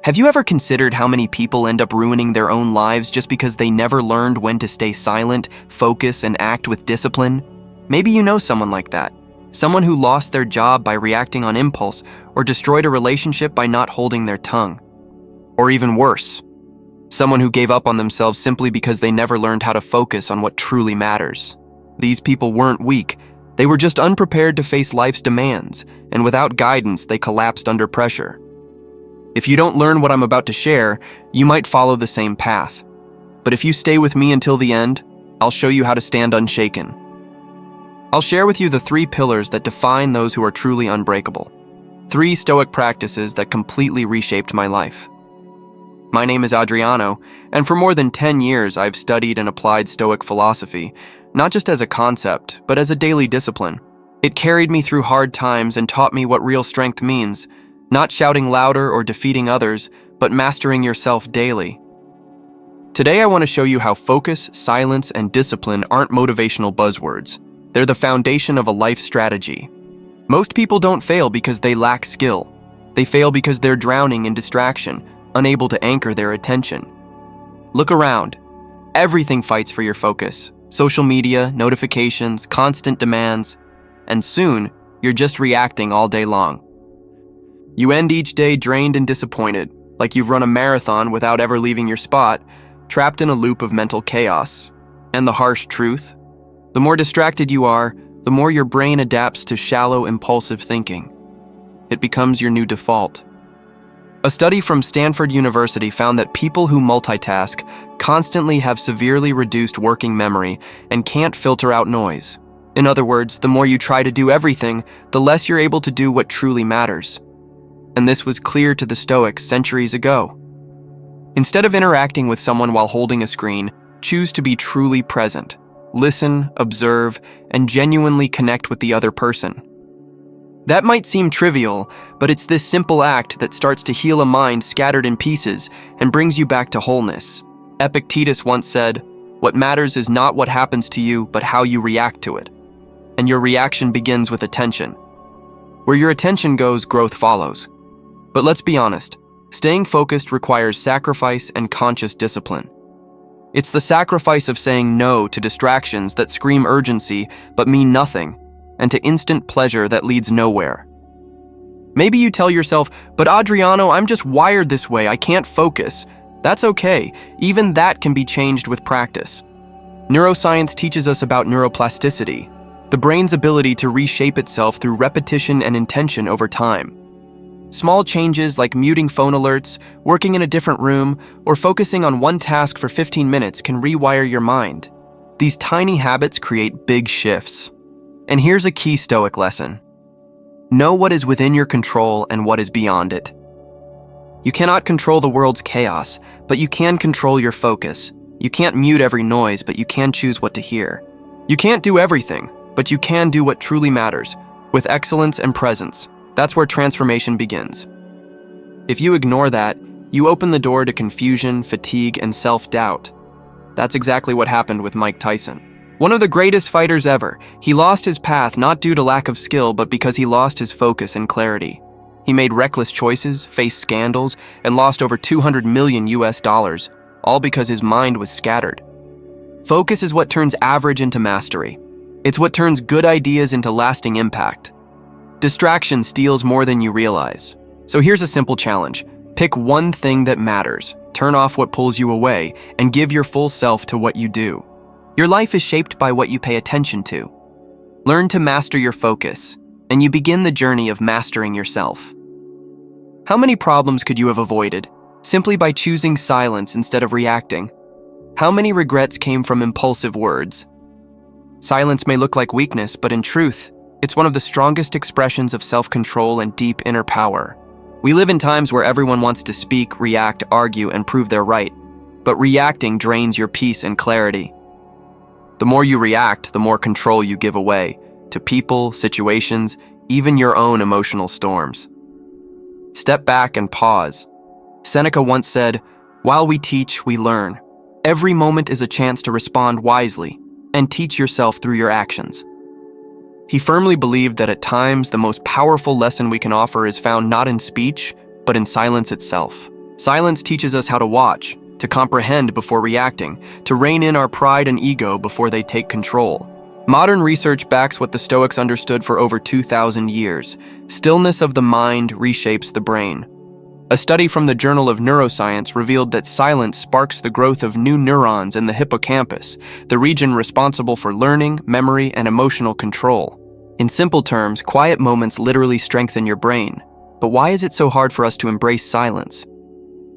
Have you ever considered how many people end up ruining their own lives just because they never learned when to stay silent, focus, and act with discipline? Maybe you know someone like that. Someone who lost their job by reacting on impulse, or destroyed a relationship by not holding their tongue. Or even worse, someone who gave up on themselves simply because they never learned how to focus on what truly matters. These people weren't weak, they were just unprepared to face life's demands, and without guidance, they collapsed under pressure. If you don't learn what I'm about to share, you might follow the same path. But if you stay with me until the end, I'll show you how to stand unshaken. I'll share with you the 3 pillars that define those who are truly unbreakable. 3 Stoic practices that completely reshaped my life. My name is Adriano, and for more than 10 years I've studied and applied Stoic philosophy, not just as a concept, but as a daily discipline. It carried me through hard times and taught me what real strength means, not shouting louder or defeating others, but mastering yourself daily. Today I want to show you how focus, silence, and discipline aren't motivational buzzwords. They're the foundation of a life strategy. Most people don't fail because they lack skill. They fail because they're drowning in distraction, unable to anchor their attention. Look around. Everything fights for your focus. Social media, notifications, constant demands, and soon, you're just reacting all day long. You end each day drained and disappointed, like you've run a marathon without ever leaving your spot, trapped in a loop of mental chaos. And the harsh truth? The more distracted you are, the more your brain adapts to shallow, impulsive thinking. It becomes your new default. A study from Stanford University found that people who multitask constantly have severely reduced working memory and can't filter out noise. In other words, the more you try to do everything, the less you're able to do what truly matters. And this was clear to the Stoics centuries ago. Instead of interacting with someone while holding a screen, choose to be truly present. Listen, observe, and genuinely connect with the other person. That might seem trivial, but it's this simple act that starts to heal a mind scattered in pieces and brings you back to wholeness. Epictetus once said, "What matters is not what happens to you, but how you react to it." And your reaction begins with attention. Where your attention goes, growth follows. But let's be honest, staying focused requires sacrifice and conscious discipline. It's the sacrifice of saying no to distractions that scream urgency but mean nothing, and to instant pleasure that leads nowhere. Maybe you tell yourself, "But Adriano, I'm just wired this way, I can't focus." That's okay, even that can be changed with practice. Neuroscience teaches us about neuroplasticity, the brain's ability to reshape itself through repetition and intention over time. Small changes like muting phone alerts, working in a different room, or focusing on one task for 15 minutes can rewire your mind. These tiny habits create big shifts. And here's a key Stoic lesson. Know what is within your control and what is beyond it. You cannot control the world's chaos, but you can control your focus. You can't mute every noise, but you can choose what to hear. You can't do everything, but you can do what truly matters, with excellence and presence. That's where transformation begins. If you ignore that, you open the door to confusion, fatigue, and self-doubt. That's exactly what happened with Mike Tyson. One of the greatest fighters ever, he lost his path not due to lack of skill, but because he lost his focus and clarity. He made reckless choices, faced scandals, and lost over $200 million, all because his mind was scattered. Focus is what turns average into mastery. It's what turns good ideas into lasting impact. Distraction steals more than you realize. So here's a simple challenge. Pick one thing that matters, turn off what pulls you away, and give your full self to what you do. Your life is shaped by what you pay attention to. Learn to master your focus, and you begin the journey of mastering yourself. How many problems could you have avoided simply by choosing silence instead of reacting? How many regrets came from impulsive words? Silence may look like weakness, but in truth, it's one of the strongest expressions of self-control and deep inner power. We live in times where everyone wants to speak, react, argue, and prove they're right, but reacting drains your peace and clarity. The more you react, the more control you give away to people, situations, even your own emotional storms. Step back and pause. Seneca once said, "While we teach, we learn." Every moment is a chance to respond wisely and teach yourself through your actions. He firmly believed that at times the most powerful lesson we can offer is found not in speech, but in silence itself. Silence teaches us how to watch, to comprehend before reacting, to rein in our pride and ego before they take control. Modern research backs what the Stoics understood for over 2,000 years. Stillness of the mind reshapes the brain. A study from the Journal of Neuroscience revealed that silence sparks the growth of new neurons in the hippocampus, the region responsible for learning, memory, and emotional control. In simple terms, quiet moments literally strengthen your brain. But why is it so hard for us to embrace silence?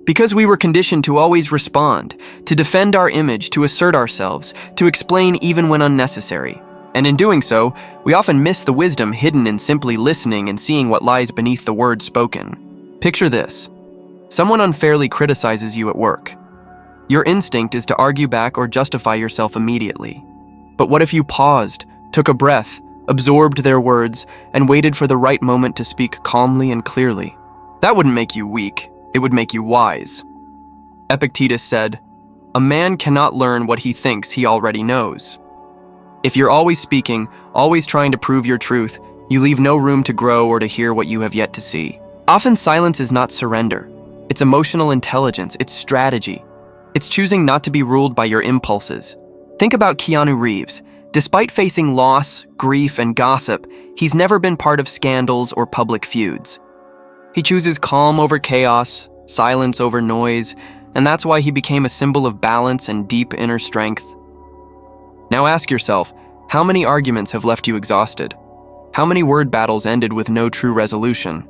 Because we were conditioned to always respond, to defend our image, to assert ourselves, to explain even when unnecessary. And in doing so, we often miss the wisdom hidden in simply listening and seeing what lies beneath the words spoken. Picture this. Someone unfairly criticizes you at work. Your instinct is to argue back or justify yourself immediately. But what if you paused, took a breath, absorbed their words, and waited for the right moment to speak calmly and clearly? That wouldn't make you weak. It would make you wise. Epictetus said, "A man cannot learn what he thinks he already knows." If you're always speaking, always trying to prove your truth, you leave no room to grow or to hear what you have yet to see. Often silence is not surrender. It's emotional intelligence, it's strategy. It's choosing not to be ruled by your impulses. Think about Keanu Reeves. Despite facing loss, grief, and gossip, he's never been part of scandals or public feuds. He chooses calm over chaos, silence over noise, and that's why he became a symbol of balance and deep inner strength. Now ask yourself, how many arguments have left you exhausted? How many word battles ended with no true resolution?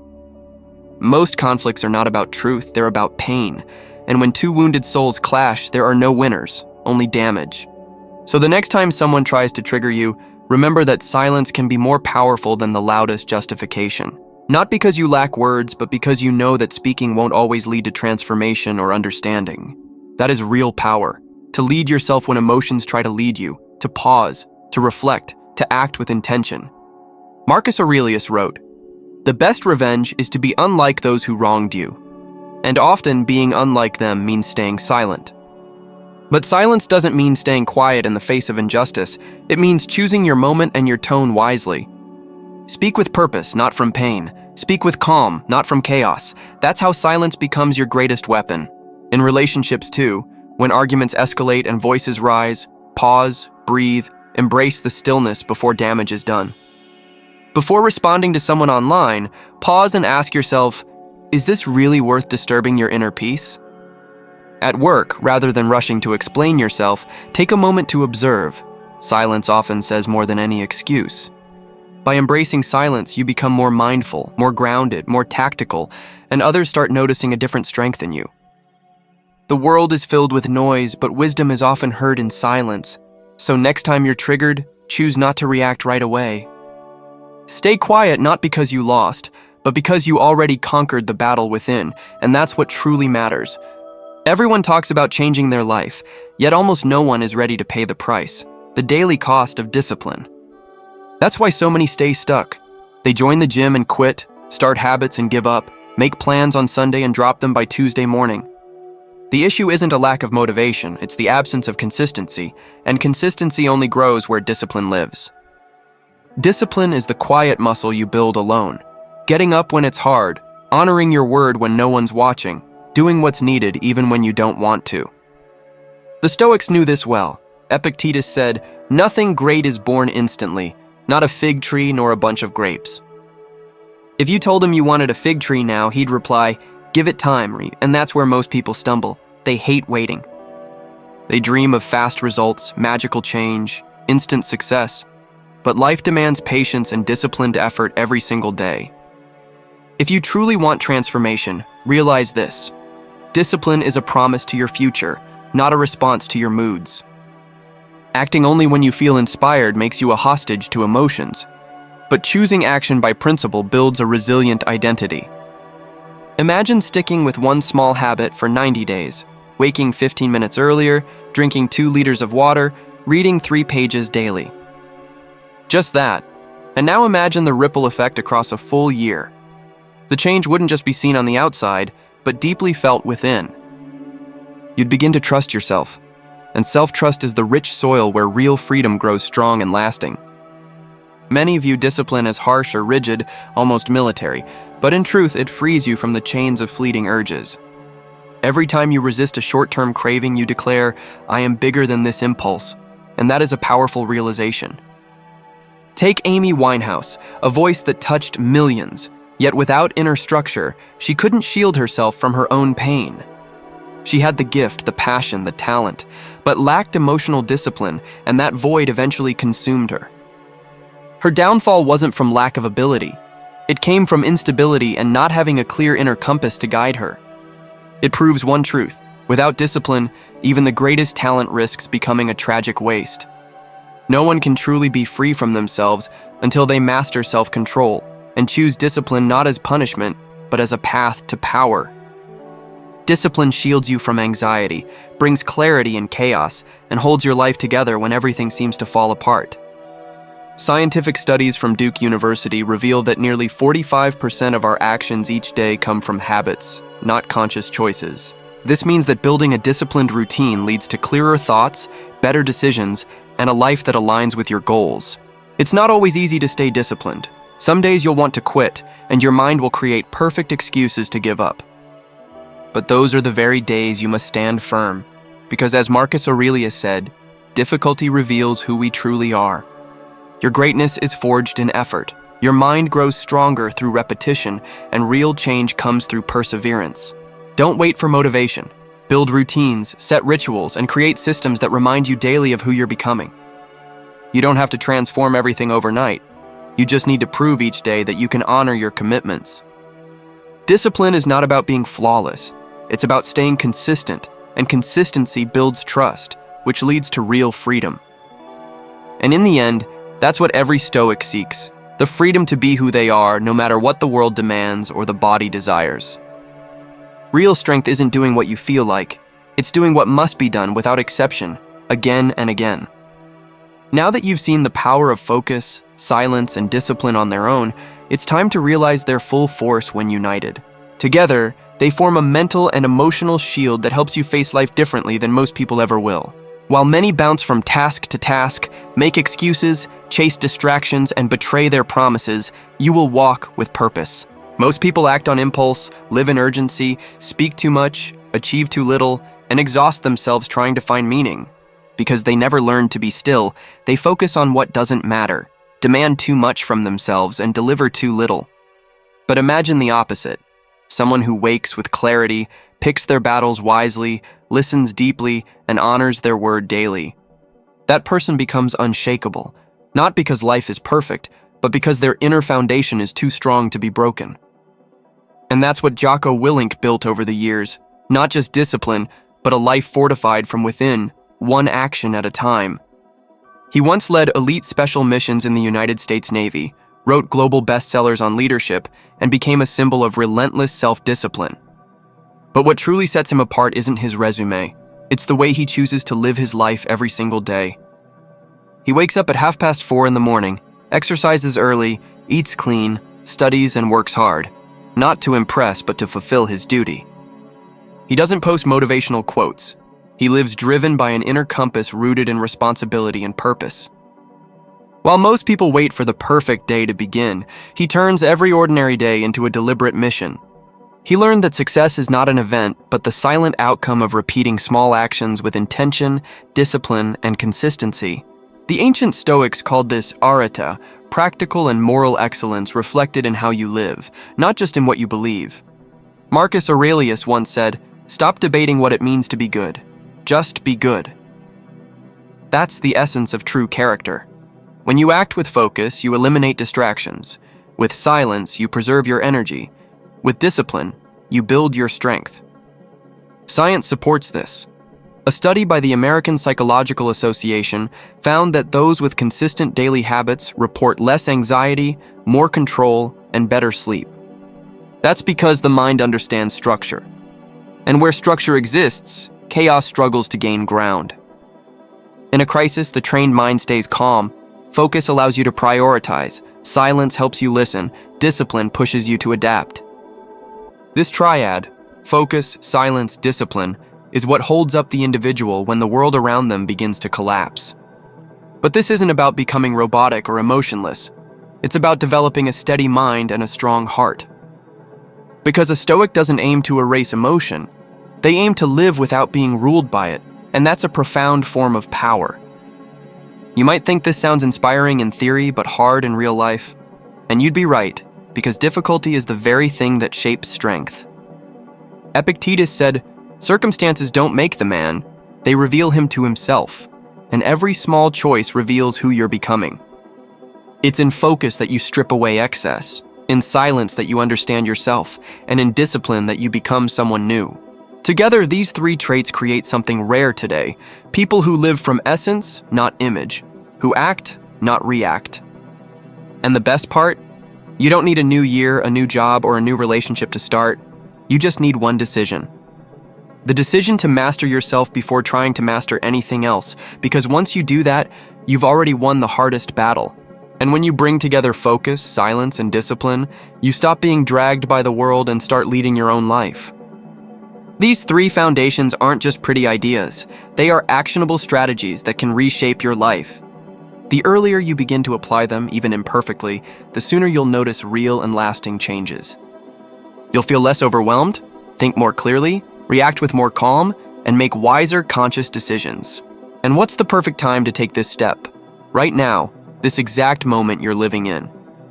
Most conflicts are not about truth, they're about pain. And when two wounded souls clash, there are no winners, only damage. So the next time someone tries to trigger you, remember that silence can be more powerful than the loudest justification. Not because you lack words, but because you know that speaking won't always lead to transformation or understanding. That is real power. To lead yourself when emotions try to lead you, to pause, to reflect, to act with intention. Marcus Aurelius wrote, "The best revenge is to be unlike those who wronged you." And often being unlike them means staying silent. But silence doesn't mean staying quiet in the face of injustice. It means choosing your moment and your tone wisely. Speak with purpose, not from pain. Speak with calm, not from chaos. That's how silence becomes your greatest weapon. In relationships too, when arguments escalate and voices rise, pause, breathe, embrace the stillness before damage is done. Before responding to someone online, pause and ask yourself, is this really worth disturbing your inner peace? At work, rather than rushing to explain yourself, take a moment to observe. Silence often says more than any excuse. By embracing silence, you become more mindful, more grounded, more tactical, and others start noticing a different strength in you. The world is filled with noise, but wisdom is often heard in silence. So next time you're triggered, choose not to react right away. Stay quiet not because you lost, but because you already conquered the battle within, and that's what truly matters. Everyone talks about changing their life, yet almost no one is ready to pay the price, the daily cost of discipline. That's why so many stay stuck. They join the gym and quit, start habits and give up, make plans on Sunday and drop them by Tuesday morning. The issue isn't a lack of motivation, it's the absence of consistency, and consistency only grows where discipline lives. Discipline is the quiet muscle you build alone. Getting up when it's hard, honoring your word when no one's watching, doing what's needed even when you don't want to. The Stoics knew this well. Epictetus said, "Nothing great is born instantly, not a fig tree nor a bunch of grapes." If you told him you wanted a fig tree now, he'd reply, "Give it time," and that's where most people stumble. They hate waiting. They dream of fast results, magical change, instant success. But life demands patience and disciplined effort every single day. If you truly want transformation, realize this. Discipline is a promise to your future, not a response to your moods. Acting only when you feel inspired makes you a hostage to emotions, but choosing action by principle builds a resilient identity. Imagine sticking with one small habit for 90 days, waking 15 minutes earlier, drinking 2 liters of water, reading 3 pages daily. Just that. And now imagine the ripple effect across a full year. The change wouldn't just be seen on the outside, but deeply felt within. You'd begin to trust yourself, and self-trust is the rich soil where real freedom grows strong and lasting. Many view discipline as harsh or rigid, almost military, but in truth it frees you from the chains of fleeting urges. Every time you resist a short-term craving, you declare, "I am bigger than this impulse," and that is a powerful realization. Take Amy Winehouse, a voice that touched millions, yet without inner structure, she couldn't shield herself from her own pain. She had the gift, the passion, the talent, but lacked emotional discipline, and that void eventually consumed her. Her downfall wasn't from lack of ability. It came from instability and not having a clear inner compass to guide her. It proves one truth: without discipline, even the greatest talent risks becoming a tragic waste. No one can truly be free from themselves until they master self-control and choose discipline not as punishment, but as a path to power. Discipline shields you from anxiety, brings clarity in chaos, and holds your life together when everything seems to fall apart. Scientific studies from Duke University reveal that nearly 45% of our actions each day come from habits, not conscious choices. This means that building a disciplined routine leads to clearer thoughts, better decisions, and a life that aligns with your goals. It's not always easy to stay disciplined. Some days you'll want to quit, and your mind will create perfect excuses to give up. But those are the very days you must stand firm, because as Marcus Aurelius said, difficulty reveals who we truly are. Your greatness is forged in effort. Your mind grows stronger through repetition, and real change comes through perseverance. Don't wait for motivation. Build routines, set rituals, and create systems that remind you daily of who you're becoming. You don't have to transform everything overnight. You just need to prove each day that you can honor your commitments. Discipline is not about being flawless. It's about staying consistent, and consistency builds trust, which leads to real freedom. And in the end, that's what every Stoic seeks: the freedom to be who they are, no matter what the world demands or the body desires. Real strength isn't doing what you feel like. It's doing what must be done without exception, again and again. Now that you've seen the power of focus, silence, and discipline on their own, it's time to realize their full force when united. Together, they form a mental and emotional shield that helps you face life differently than most people ever will. While many bounce from task to task, make excuses, chase distractions, and betray their promises, you will walk with purpose. Most people act on impulse, live in urgency, speak too much, achieve too little, and exhaust themselves trying to find meaning. Because they never learn to be still, they focus on what doesn't matter, demand too much from themselves, and deliver too little. But imagine the opposite: someone who wakes with clarity, picks their battles wisely, listens deeply, and honors their word daily. That person becomes unshakable, not because life is perfect, but because their inner foundation is too strong to be broken. And that's what Jocko Willink built over the years: not just discipline, but a life fortified from within, one action at a time. He once led elite special missions in the United States Navy, wrote global bestsellers on leadership, and became a symbol of relentless self-discipline. But what truly sets him apart isn't his resume. It's the way he chooses to live his life every single day. He wakes up at 4:30 in the morning, exercises early, eats clean, studies, and works hard, not to impress but to fulfill his duty. He doesn't post motivational quotes. He lives driven by an inner compass rooted in responsibility and purpose. While most people wait for the perfect day to begin, he turns every ordinary day into a deliberate mission. He learned that success is not an event, but the silent outcome of repeating small actions with intention, discipline, and consistency. The ancient Stoics called this arete, practical and moral excellence reflected in how you live, not just in what you believe. Marcus Aurelius once said, "Stop debating what it means to be good. Just be good." That's the essence of true character. When you act with focus, you eliminate distractions. With silence, you preserve your energy. With discipline, you build your strength. Science supports this. A study by the American Psychological Association found that those with consistent daily habits report less anxiety, more control, and better sleep. That's because the mind understands structure. And where structure exists, chaos struggles to gain ground. In a crisis, the trained mind stays calm. Focus allows you to prioritize. Silence helps you listen. Discipline pushes you to adapt. This triad, focus, silence, discipline, is what holds up the individual when the world around them begins to collapse. But this isn't about becoming robotic or emotionless. It's about developing a steady mind and a strong heart. Because a Stoic doesn't aim to erase emotion, They aim to live without being ruled by it, and that's a profound form of power. You might think this sounds inspiring in theory, but hard in real life. And you'd be right, because difficulty is the very thing that shapes strength. Epictetus said, "Circumstances don't make the man, they reveal him to himself, and every small choice reveals who you're becoming." It's in focus that you strip away excess, in silence that you understand yourself, and in discipline that you become someone new. Together, these three traits create something rare today: people who live from essence, not image, who act, not react. And the best part? You don't need a new year, a new job, or a new relationship to start. You just need one decision. The decision to master yourself before trying to master anything else, because once you do that, you've already won the hardest battle. And when you bring together focus, silence, and discipline, you stop being dragged by the world and start leading your own life. These three foundations aren't just pretty ideas. They are actionable strategies that can reshape your life. The earlier you begin to apply them, even imperfectly, the sooner you'll notice real and lasting changes. You'll feel less overwhelmed, think more clearly, react with more calm, and make wiser, conscious decisions. And what's the perfect time to take this step? Right now, this exact moment you're living in.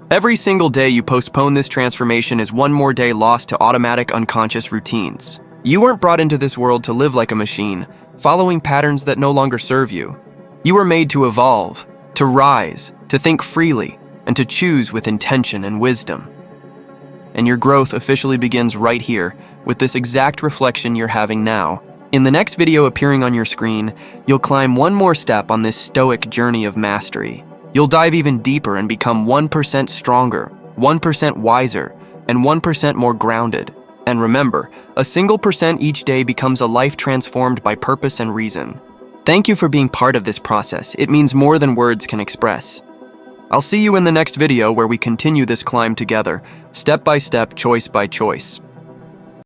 Every single day you postpone this transformation is one more day lost to automatic, unconscious routines. You weren't brought into this world to live like a machine, following patterns that no longer serve you. You were made to evolve, to rise, to think freely, and to choose with intention and wisdom. And your growth officially begins right here, with this exact reflection you're having now. In the next video appearing on your screen, you'll climb one more step on this stoic journey of mastery. You'll dive even deeper and become 1% stronger, 1% wiser, and 1% more grounded. And remember, a single percent each day becomes a life transformed by purpose and reason. Thank you for being part of this process. It means more than words can express. I'll see you in the next video where we continue this climb together, step by step, choice by choice.